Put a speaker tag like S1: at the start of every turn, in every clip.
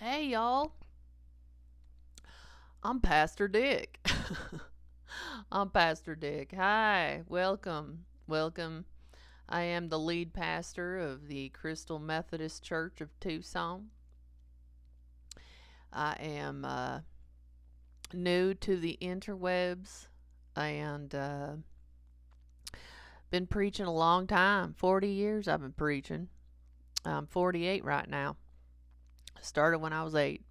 S1: Hey, y'all. I'm Pastor Dick. I'm Pastor Dick. Hi. Welcome. Welcome. I am the lead pastor of the Crystal Methodist Church of Tucson. I am new to the interwebs and been preaching a long time. 40 years I've been preaching. I'm 48 right now. Started when I was 8.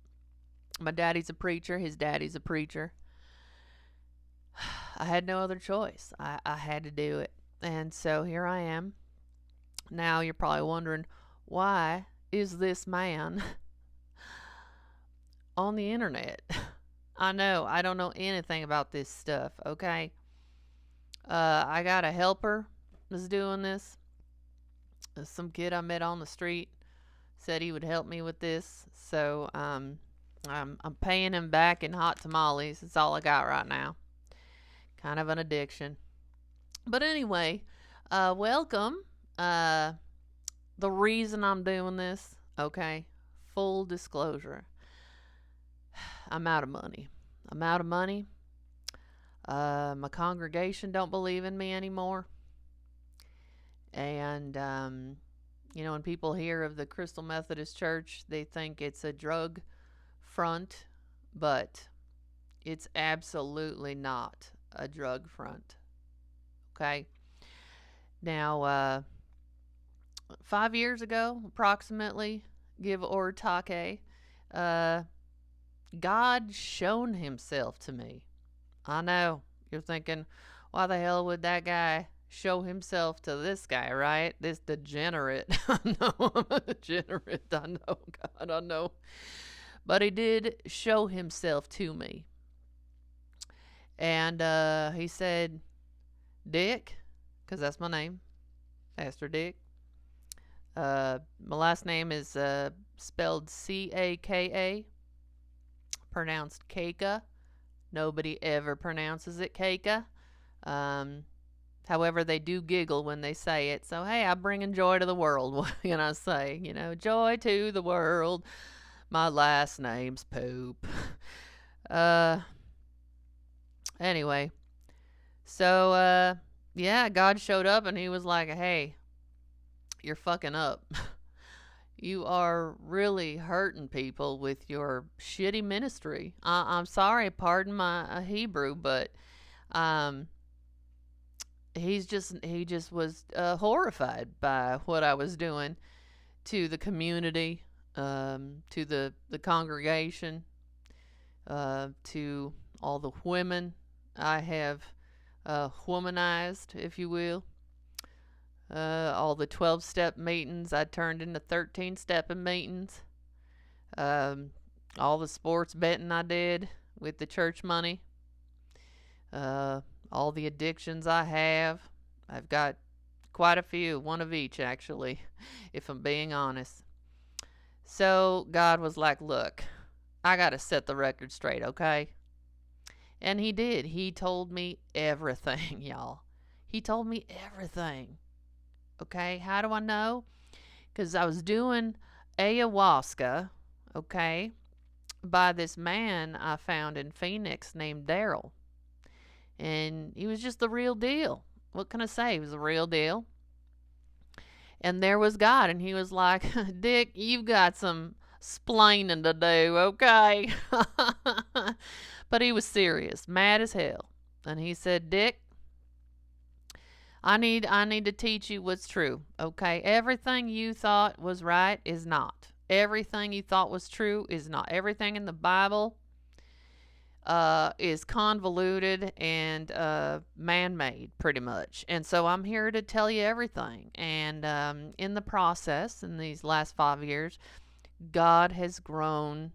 S1: My daddy's a preacher. His daddy's a preacher. I had no other choice. I had to do it. And so here I am. Now you're probably wondering, why is this man on the internet? I know, I don't know anything about this stuff, okay? I got a helper that's doing this. Some kid I met on the street said he would help me with this. So I'm paying him back in hot tamales. That's all I got right now. Kind of an addiction. But anyway, welcome. The reason I'm doing this, okay, full disclosure, I'm out of money. I'm out of money. My congregation don't believe in me anymore. And, when people hear of the Crystal Methodist Church, they think it's a drug front, but it's absolutely not a drug front. Okay? Now, 5 years ago, approximately, give or take, God shown himself to me. I know. You're thinking, why the hell would that guy show himself to this guy, right? This degenerate. I know I'm a degenerate. I know, God, I know. But he did show himself to me. And he said, Dick, because that's my name, Pastor Dick. My last name is spelled C-A-K-A, pronounced Keika. Nobody ever pronounces it Keika. However, they do giggle when they say it. So, hey, I'm bringing joy to the world. What can I say? Joy to the world. My last name's Poop. Anyway. So, yeah, God showed up and he was like, hey, you're fucking up. You are really hurting people with your shitty ministry. I'm sorry, pardon my Hebrew, but he just was horrified by what I was doing to the community, to the congregation, to all the women I have womanized, if you will. All the 12-step meetings I turned into 13-stepping meetings. All the sports betting I did with the church money. All the addictions I have. I've got quite a few, one of each actually, if I'm being honest. So God was like, look, I got to set the record straight, okay? And he did. He told me everything, y'all. He told me everything. Okay, how do I know? Because I was doing ayahuasca, okay, by this man I found in Phoenix named Daryl. And he was just the real deal. What can I say? He was the real deal. And there was God, and he was like, Dick, you've got some splaining to do, okay? But he was serious, mad as hell. And he said, Dick, I need to teach you what's true, okay? Everything you thought was right is not. Everything you thought was true is not. Everything in the Bible is convoluted and man-made, pretty much. And so I'm here to tell you everything. And in the process, in these last 5 years, God has grown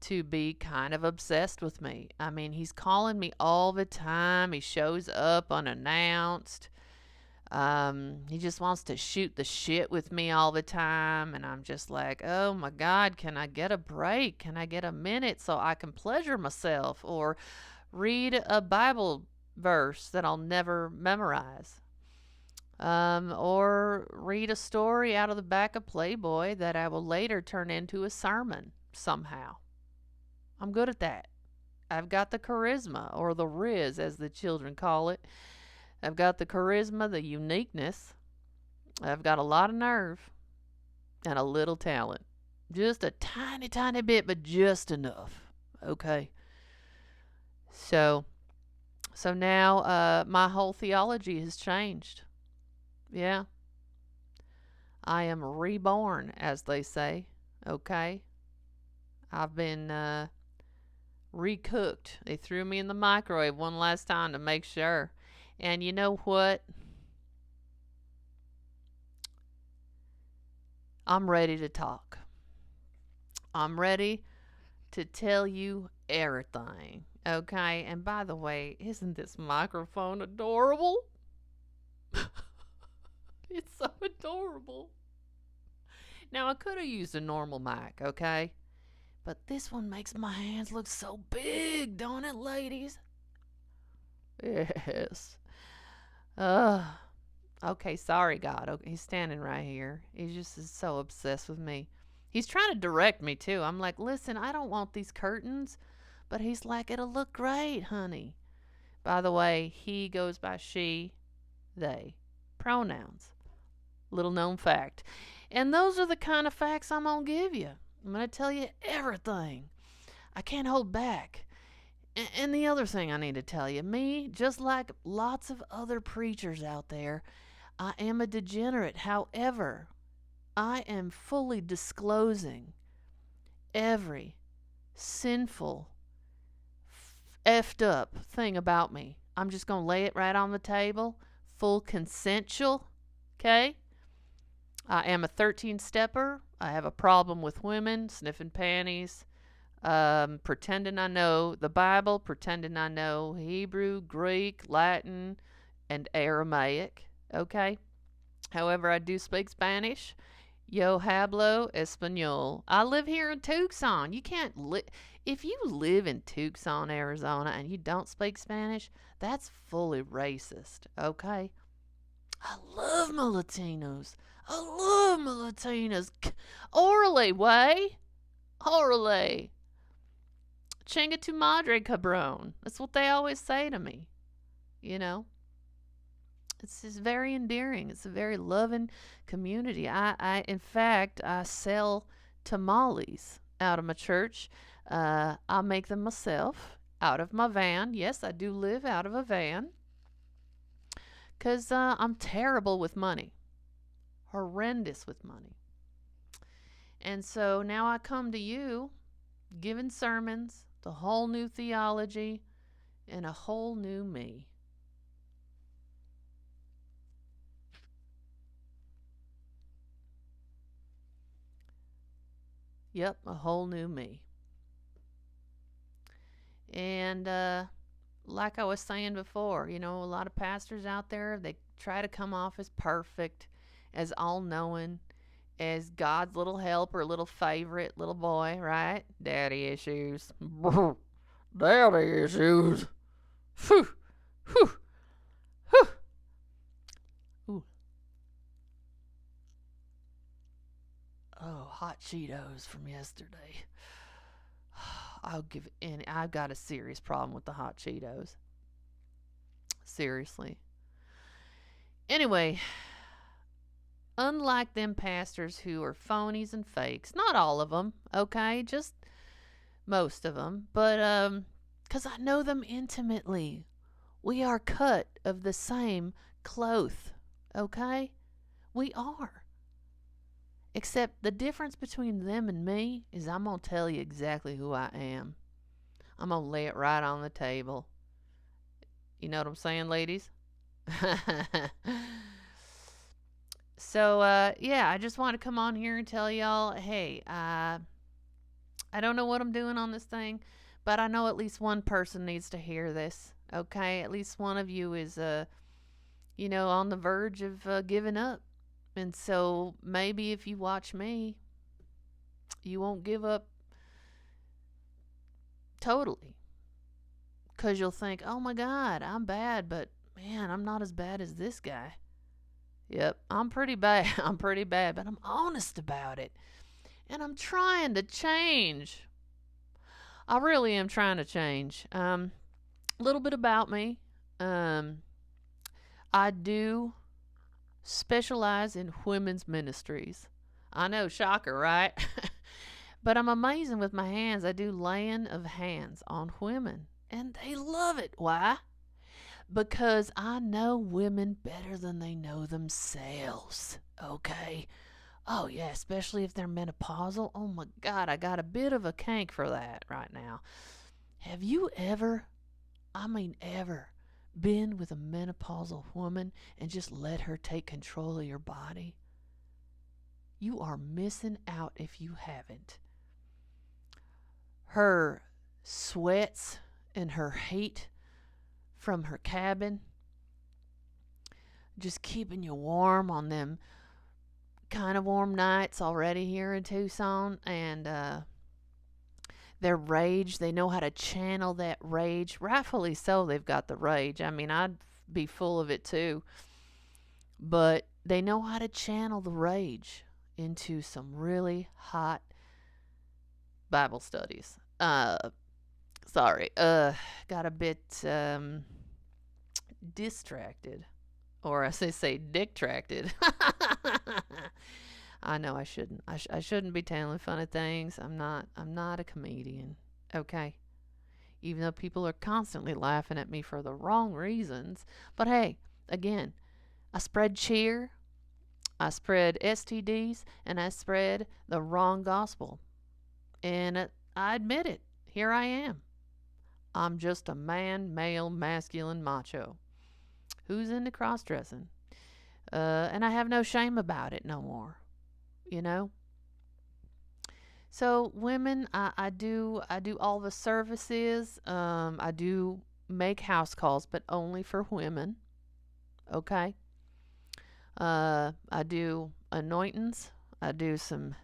S1: to be kind of obsessed with me. I mean, he's calling me all the time. He shows up unannounced. He just wants to shoot the shit with me all the time. And I'm just like, oh my God, can I get a break? Can I get a minute so I can pleasure myself or read a Bible verse that I'll never memorize? Or read a story out of the back of Playboy that I will later turn into a sermon. somehow. I'm good at that. I've got the charisma, or the riz, as the children call it. I've got the charisma, the uniqueness. I've got a lot of nerve and a little talent. Just a tiny, tiny bit, but just enough. Okay? So now my whole theology has changed. Yeah. I am reborn, as they say. Okay? I've been recooked. They threw me in the microwave one last time to make sure. And you know what? I'm ready to talk. I'm ready to tell you everything. Okay? And by the way, isn't this microphone adorable? It's so adorable. Now, I could have used a normal mic, okay? But this one makes my hands look so big, don't it, ladies? Yes. Okay, sorry, God. Okay, he's standing right here. He just is so obsessed with me. He's trying to direct me, too. I'm like, listen, I don't want these curtains. But he's like, it'll look great, honey. By the way, he goes by she, they. Pronouns. Little known fact. And those are the kind of facts I'm going to give you. I'm going to tell you everything. I can't hold back. And the other thing I need to tell you, me, just like lots of other preachers out there, I am a degenerate. However, I am fully disclosing every sinful, effed up thing about me. I'm just going to lay it right on the table. Full consensual. Okay? I am a 13-stepper. I have a problem with women, sniffing panties, pretending I know the Bible, pretending I know Hebrew, Greek, Latin, and Aramaic. Okay? However, I do speak Spanish. Yo hablo español. I live here in Tucson. You can't if you live in Tucson, Arizona, and you don't speak Spanish, that's fully racist. Okay? I love my Latinos. I love my Latinas. Orale, way. Orale. Chinga tu madre, cabron. That's what they always say to me. You know? It's just very endearing. It's a very loving community. In fact, I sell tamales out of my church. I make them myself out of my van. Yes, I do live out of a van. Because I'm terrible with money. Horrendous with money. And so now I come to you giving sermons, the whole new theology, and a whole new me. Yep, a whole new me. And like I was saying before, you know, a lot of pastors out there, they try to come off as perfect, as all-knowing, as God's little helper, little favorite, little boy, right? Daddy issues. Daddy issues. Whew. Whew. Whew. Ooh. Oh, hot Cheetos from yesterday. I've got a serious problem with the hot Cheetos. Seriously. Anyway, unlike them pastors who are phonies and fakes, not all of them, okay? Just most of them. But, because I know them intimately. We are cut of the same cloth, okay? We are. Except the difference between them and me is I'm going to tell you exactly who I am. I'm going to lay it right on the table. You know what I'm saying, ladies? So, yeah, I just want to come on here and tell y'all, hey, I don't know what I'm doing on this thing, but I know at least one person needs to hear this, okay? At least one of you is, on the verge of giving up. And so maybe if you watch me, you won't give up totally. Because you'll think, oh my God, I'm bad, but man, I'm not as bad as this guy. Yep, I'm pretty bad. I'm pretty bad, but I'm honest about it. And I'm trying to change. I really am trying to change. A little bit about me. I do specialize in women's ministries. I know, shocker, right? But I'm amazing with my hands. I do laying of hands on women, and they love it. Why? Because I know women better than they know themselves. Okay? Oh, yeah, especially if they're menopausal. Oh, my God, I got a bit of a kink for that right now. Have you ever, ever, been with a menopausal woman and just let her take control of your body? You are missing out if you haven't. Her sweats and her heat from her cabin, just keeping you warm on them kind of warm nights already here in Tucson, and their rage, they know how to channel that rage. Rightfully so, they've got the rage. I mean, I'd be full of it too, but they know how to channel the rage into some really hot Bible studies. Sorry, got a bit distracted, or I say distracted. I know I shouldn't. I shouldn't be telling funny things. I'm not a comedian. Okay. Even though people are constantly laughing at me for the wrong reasons. But hey, again, I spread cheer, I spread STDs, and I spread the wrong gospel. And I admit it. Here I am. I'm just a man, male, masculine, macho. Who's into cross-dressing? And I have no shame about it no more. You know? So women, I do all the services. I do make house calls, but only for women. Okay? I do anointings. I do some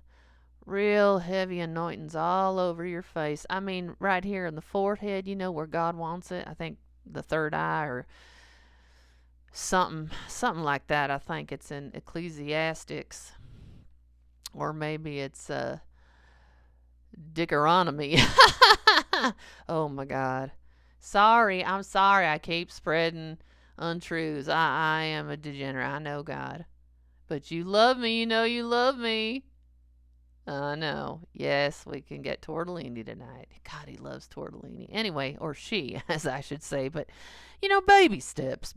S1: real heavy anointings all over your face. I mean, right here in the forehead, you know, where God wants it. I think the third eye or something like that. I think it's in Ecclesiastics, or maybe it's Degenerate. Oh my God. I'm sorry. I keep spreading untruths. I am a degenerate. I know, God. But you love me. You know you love me. I know. Yes, we can get tortellini tonight. God, he loves tortellini. Anyway, or she, as I should say. But, you know, baby steps.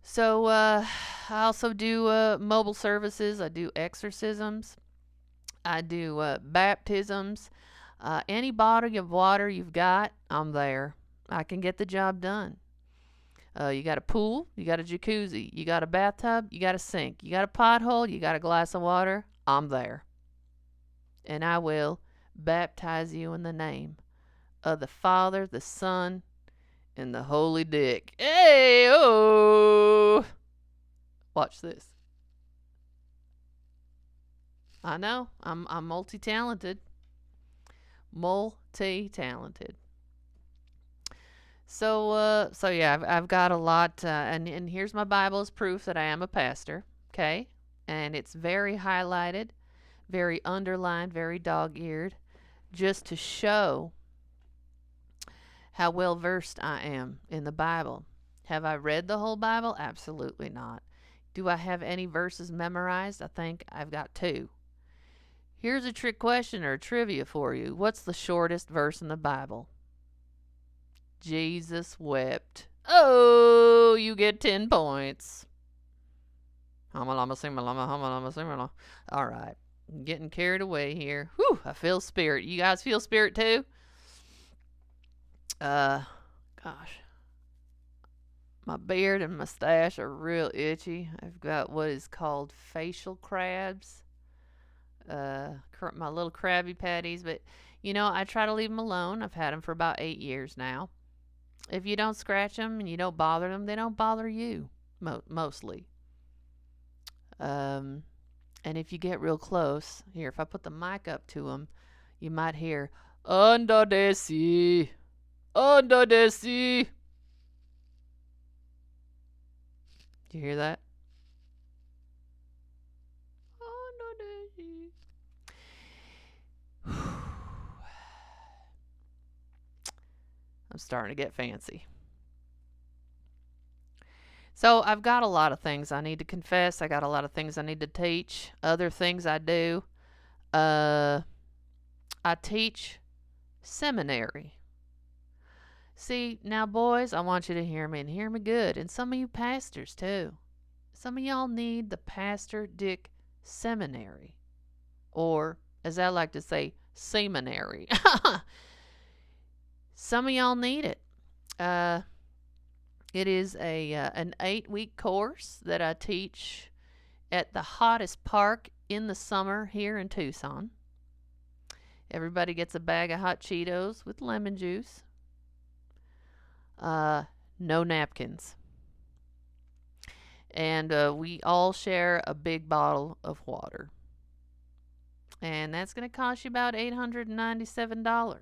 S1: So, I also do mobile services. I do exorcisms. I do baptisms. Any body of water you've got, I'm there. I can get the job done. You got a pool, you got a jacuzzi, you got a bathtub, you got a sink, you got a pothole, you got a glass of water, I'm there. And I will baptize you in the name of the Father, the Son, and the Holy Dick. Hey, oh! Watch this. I know, I'm multi-talented. So yeah, I've got a lot, and here's my Bible as proof that I am a pastor, okay? And it's very highlighted, very underlined, very dog-eared, just to show how well versed I am in the Bible. Have I read the whole Bible? Absolutely not. Do I have any verses memorized? I think I've got 2. Here's a trick question or trivia for you. What's the shortest verse in the Bible? Jesus wept. Oh, you get 10 points. All right. I'm getting carried away here. Whew, I feel spirit. You guys feel spirit too? Gosh. My beard and mustache are real itchy. I've got what is called facial crabs. My little Krabby Patties, but you know, I try to leave them alone. I've had them for about 8 years now. If you don't scratch them and you don't bother them, they don't bother you, mostly. And if you get real close, here, if I put the mic up to them, you might hear, under the sea, under the sea. Do you hear that? Under the sea. I'm starting to get fancy. So I've got a lot of things I need to confess. I got a lot of things I need to teach. Other things I do. I teach seminary. See, now boys, I want you to hear me and hear me good. And some of you pastors too. Some of y'all need the Pastor Dick Seminary. Or, as I like to say, seminary. Some of y'all need it. It is an 8-week course that I teach at the hottest park in the summer here in Tucson. Everybody gets a bag of hot Cheetos with lemon juice. No napkins. And we all share a big bottle of water. And that's going to cost you about $897.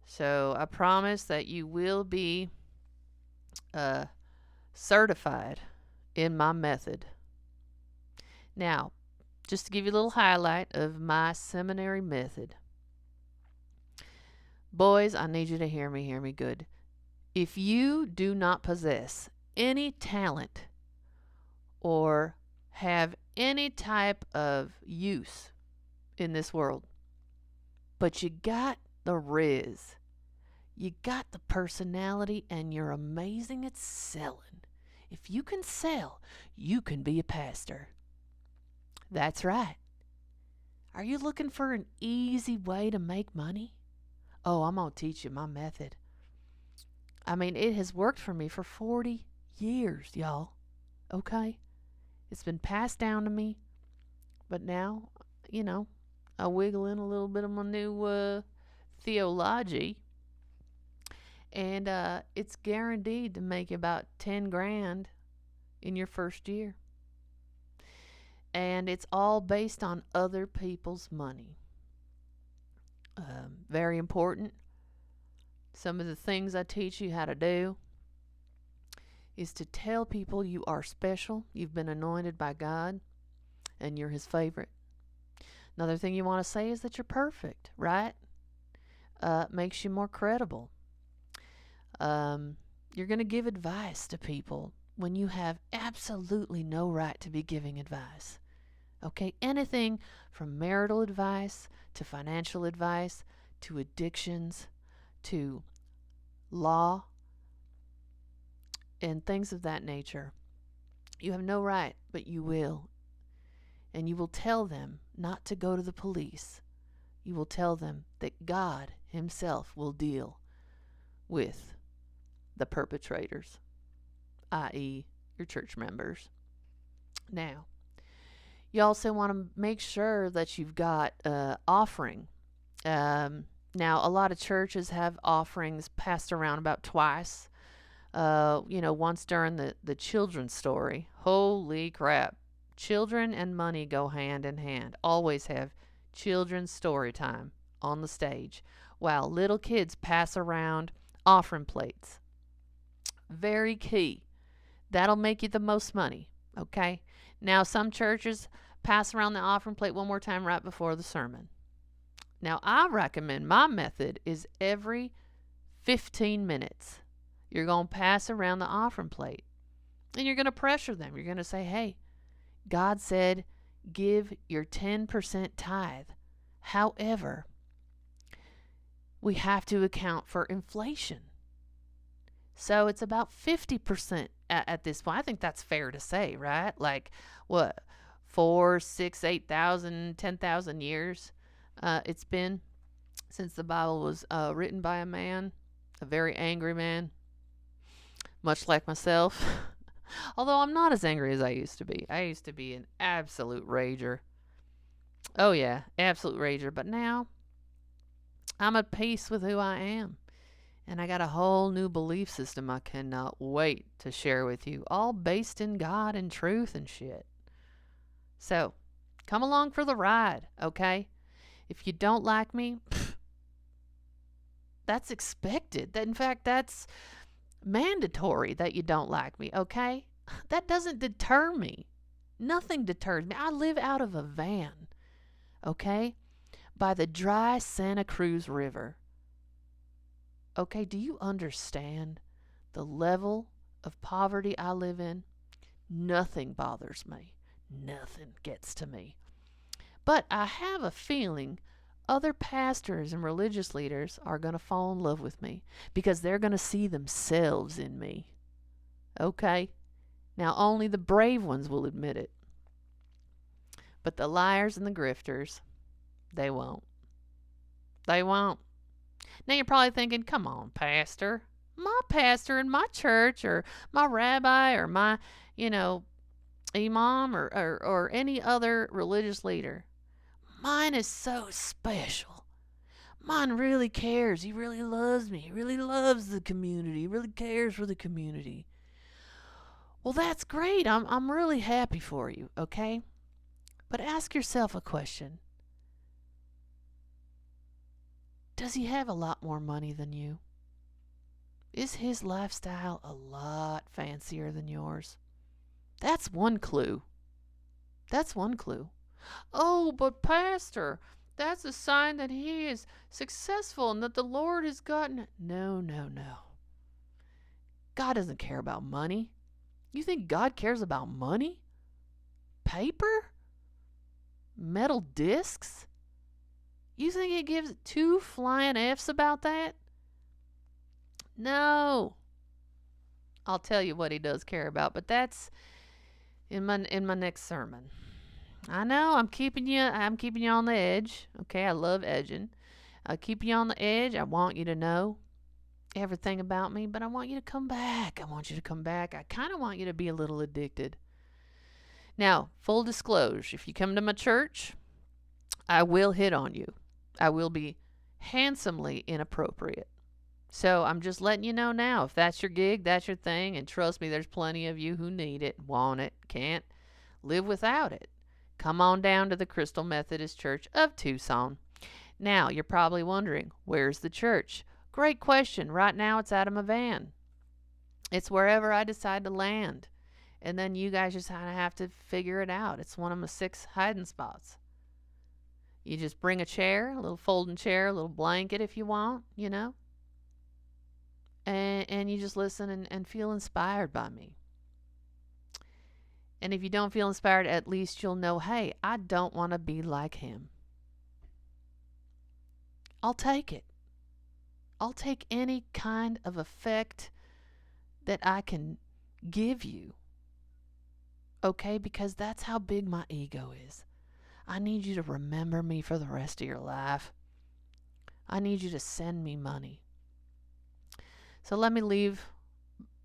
S1: So I promise that you will be certified in my method. Now, just to give you a little highlight of my seminary method. Boys, I need you to hear me good. If you do not possess any talent or have any type of use in this world, but you got the riz, you got the personality, and you're amazing at selling. If you can sell, you can be a pastor. That's right. Are you looking for an easy way to make money? Oh, I'm going to teach you my method. I mean, it has worked for me for 40 years, y'all. Okay? It's been passed down to me. But now, I wiggle in a little bit of my new theology. And it's guaranteed to make you about 10 grand in your first year. And it's all based on other people's money. Very important. Some of the things I teach you how to do is to tell people you are special, you've been anointed by God, and you're His favorite. Another thing you want to say is that you're perfect, right? Makes you more credible. You're going to give advice to people when you have absolutely no right to be giving advice. Okay, anything from marital advice to financial advice to addictions to law and things of that nature. You have no right, but you will. And you will tell them not to go to the police. You will tell them that God Himself will deal with the perpetrators, i.e., your church members. Now, you also want to make sure that you've got offering. Now, a lot of churches have offerings passed around about twice. Once during the children's story. Holy crap. Children and money go hand in hand. Always have children's story time on the stage while little kids pass around offering plates. Very key. That'll make you the most money, okay? Now, some churches pass around the offering plate one more time right before the sermon. Now, I recommend my method is every 15 minutes. You're going to pass around the offering plate. And you're going to pressure them. You're going to say, hey, God said, give your 10% tithe. However, we have to account for inflation. So it's about 50% at this point. I think that's fair to say, right? Like, what, 4, 6, 8,000, 10,000 years it's been since the Bible was written by a man, a very angry man, much like myself. Although I'm not as angry as I used to be. I used to be an absolute rager. Oh yeah, absolute rager. But now, I'm at peace with who I am. And I got a whole new belief system I cannot wait to share with you. All based in God and truth and shit. So, come along for the ride, okay? If you don't like me, that's expected. In fact, that's mandatory that you don't like me, okay? That doesn't deter me. Nothing deters me. I live out of a van, okay? by the dry Santa Cruz River. Okay, do you understand the level of poverty I live in? Nothing bothers me. Nothing gets to me. But I have a feeling other pastors and religious leaders are going to fall in love with me because they're going to see themselves in me. Okay? Now, only the brave ones will admit it. But the liars and the grifters, they won't. They won't. Now, you're probably thinking, come on, pastor. My pastor in my church, or my rabbi, or my, imam, or any other religious leader. Mine is so special. Mine really cares. He really loves me. He really loves the community. He really cares for the community. Well, that's great. I'm really happy for you, okay? But ask yourself a question. Does he have a lot more money than you? Is his lifestyle a lot fancier than yours? That's one clue. That's one clue. Oh, but pastor, that's a sign that he is successful and that the Lord has gotten... No. God doesn't care about money. You think God cares about money? Paper? Metal discs? You think he gives two flying F's about that? No. I'll tell you what he does care about, but that's in my next sermon. I know I'm keeping you on the edge. Okay, I love edging. I'll keep you on the edge. I want you to know everything about me, but I want you to come back. I kind of want you to be a little addicted. Now, full disclosure, if you come to my church, I will hit on you. I will be handsomely inappropriate. So I'm just letting you know now, if that's your gig, that's your thing, and trust me, there's plenty of you who need it, want it, can't live without it. Come on down to the Crystal Methodist Church of Tucson. Now, you're probably wondering, where's the church? Great question. Right now, it's out of my van. It's wherever I decide to land. And then you guys just kind of have to figure it out. It's one of my 6 hiding spots. You just bring a chair, a little folding chair, a little blanket if you want, And you just listen and feel inspired by me. And if you don't feel inspired, at least you'll know, hey, I don't want to be like him. I'll take it. I'll take any kind of effect that I can give you. Okay? Because that's how big my ego is. I need you to remember me for the rest of your life. I need you to send me money. So let me leave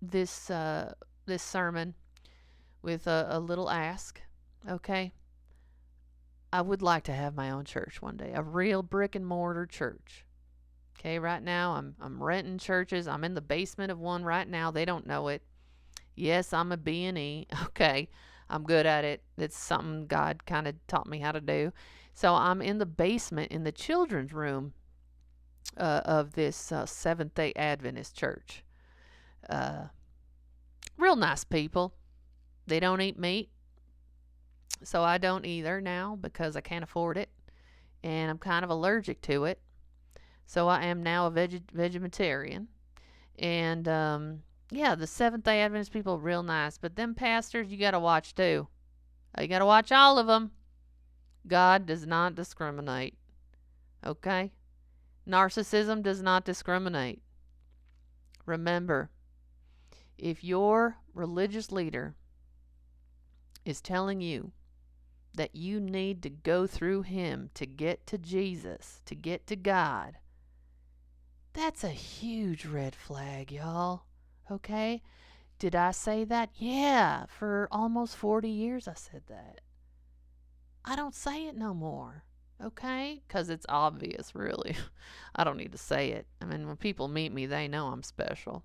S1: this sermon with a little ask, okay? I would like to have my own church one day, a real brick and mortar church. Okay, right now I'm renting churches. I'm in the basement of one right now. They don't know it. Yes, I'm a B&E. Okay, I'm good at it. It's something God kind of taught me how to do. So I'm in the basement in the children's room of this Seventh-day Adventist church. Real nice people. They don't eat meat, so I don't either now because I can't afford it, and I'm kind of allergic to it. So I am now a vegetarian, and the Seventh-day Adventist people are real nice, but them pastors you got to watch too. You got to watch all of them. God does not discriminate. Okay? Narcissism does not discriminate. Remember, if your religious leader is telling you that you need to go through him to get to Jesus, to get to God, that's a huge red flag, y'all. Okay? Did I say that? Yeah, for almost 40 years I said that. I don't say it no more. Okay? Because it's obvious, really. I don't need to say it. I mean, when people meet me, they know I'm special.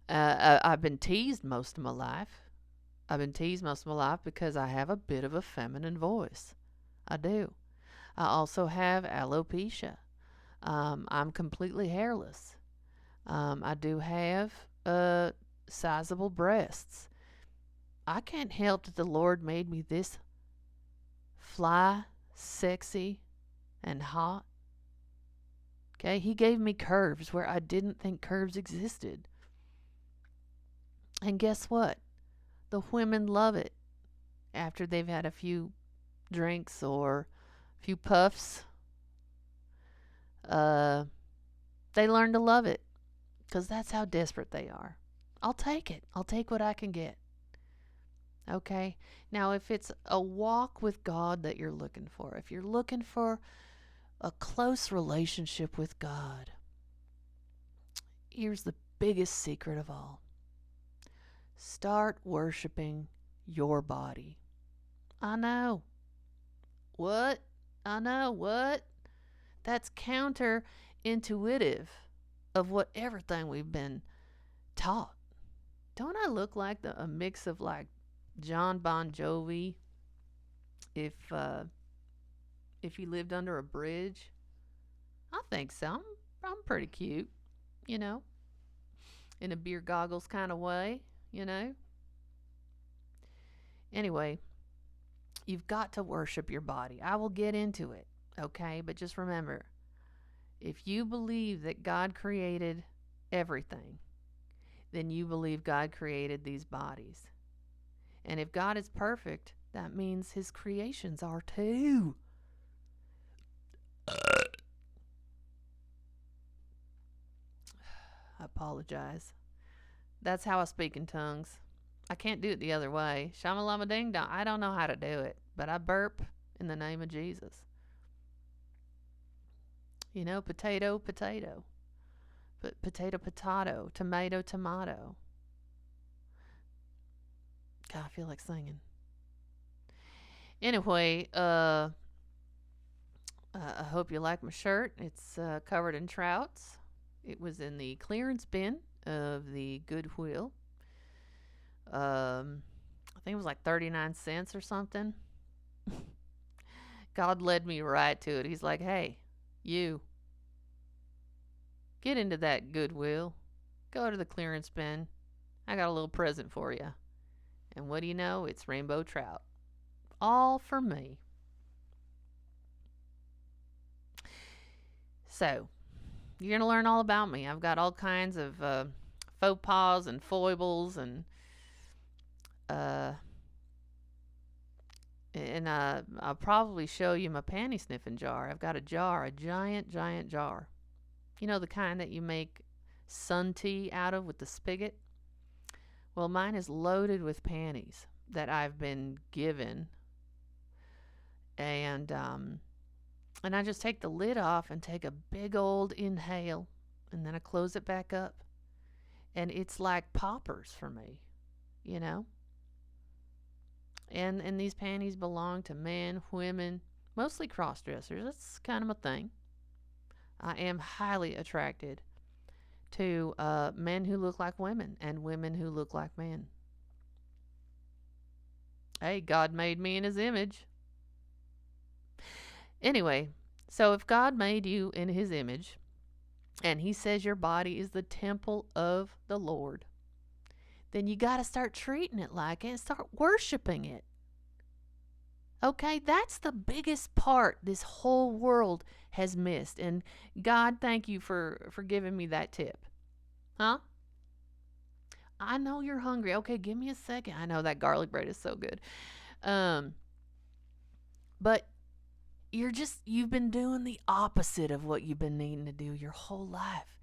S1: I've been teased most of my life. Because I have a bit of a feminine voice. I do. I also have alopecia. I'm completely hairless. I do have sizable breasts. I can't help that the Lord made me this fly, sexy, and hot. Okay, he gave me curves where I didn't think curves existed. And guess what? The women love it after they've had a few drinks or a few puffs. They learn to love it because that's how desperate they are. I'll take it. I'll take what I can get. Okay? Now, if it's a walk with God that you're looking for, if you're looking for a close relationship with God, here's the biggest secret of all. Start worshiping your body. I know. What? I know. What? That's counterintuitive of what everything we've been taught. Don't I look like a mix of like John Bon Jovi if he lived under a bridge? I think so. I'm pretty cute, you know, in a beer goggles kind of way, you know. Anyway, you've got to worship your body. I will get into it, okay? But just remember, if you believe that God created everything, then you believe God created these bodies. And if God is perfect, that means his creations are too. I apologize. That's how I speak in tongues. I can't do it the other way. Shama-lama ding dong. I don't know how to do it, but I burp in the name of Jesus. You know, potato, potato. Potato, potato. Tomato, tomato. God, I feel like singing. Anyway, I hope you like my shirt. It's covered in trouts. It was in the clearance bin of the Goodwill. I think it was like 39 cents or something. God led me right to it. He's like, hey, you, get into that Goodwill. Go to the clearance bin. I got a little present for you. And what do you know? It's rainbow trout. All for me. So, you're going to learn all about me. I've got all kinds of faux pas and foibles and I'll probably show you my panty sniffing jar. I've got a jar, a giant jar. You know, the kind that you make sun tea out of with the spigot? Well, mine is loaded with panties that I've been given. And I just take the lid off and take a big old inhale. And then I close it back up. And it's like poppers for me, you know? And these panties belong to men, women, mostly cross-dressers. That's kind of my thing. I am highly attracted to men who look like women and women who look like men. Hey, God made me in his image. Anyway, so if God made you in his image and he says your body is the temple of the Lord, then you got to start treating it like it and start worshiping it. Okay, that's the biggest part this whole world has missed. And God, thank you for giving me that tip. Huh? I know you're hungry. Okay, give me a second. I know that garlic bread is so good. But you've been doing the opposite of what you've been needing to do your whole life.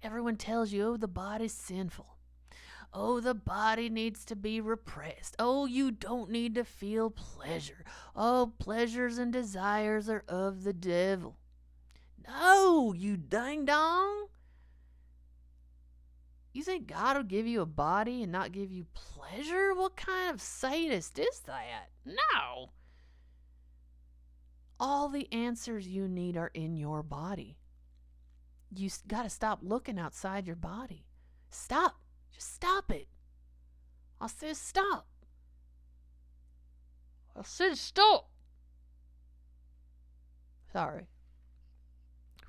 S1: Everyone tells you, oh, the body's sinful. Oh, the body needs to be repressed. Oh, you don't need to feel pleasure. Oh, pleasures and desires are of the devil. No, you ding dong. You think God will give you a body and not give you pleasure? What kind of sadist is that? No. All the answers you need are in your body. You got to stop looking outside your body. Stop. Just stop it. I said stop. I said stop. Sorry.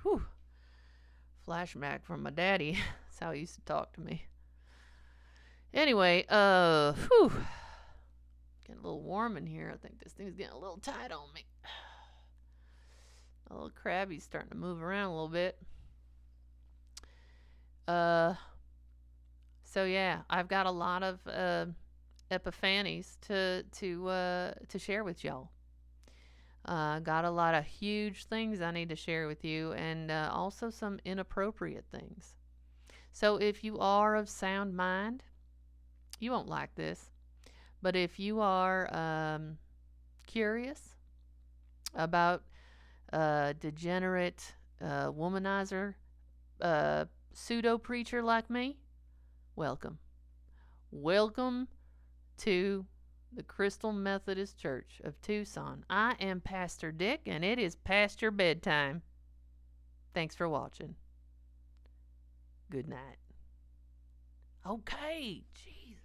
S1: Whew. Flashback from my daddy. That's how he used to talk to me. Anyway, whew. Getting a little warm in here. I think this thing's getting a little tight on me. A little crabby's starting to move around a little bit. So yeah, I've got a lot of epiphanies to share with y'all. Got a lot of huge things I need to share with you, and also some inappropriate things. So if you are of sound mind, you won't like this. But if you are curious about degenerate womanizer pseudo preacher like me, welcome. Welcome to the Crystal Methodist Church of Tucson. I am Pastor Dick, and it is past your bedtime. Thanks for watching. Good night. Okay, jeez.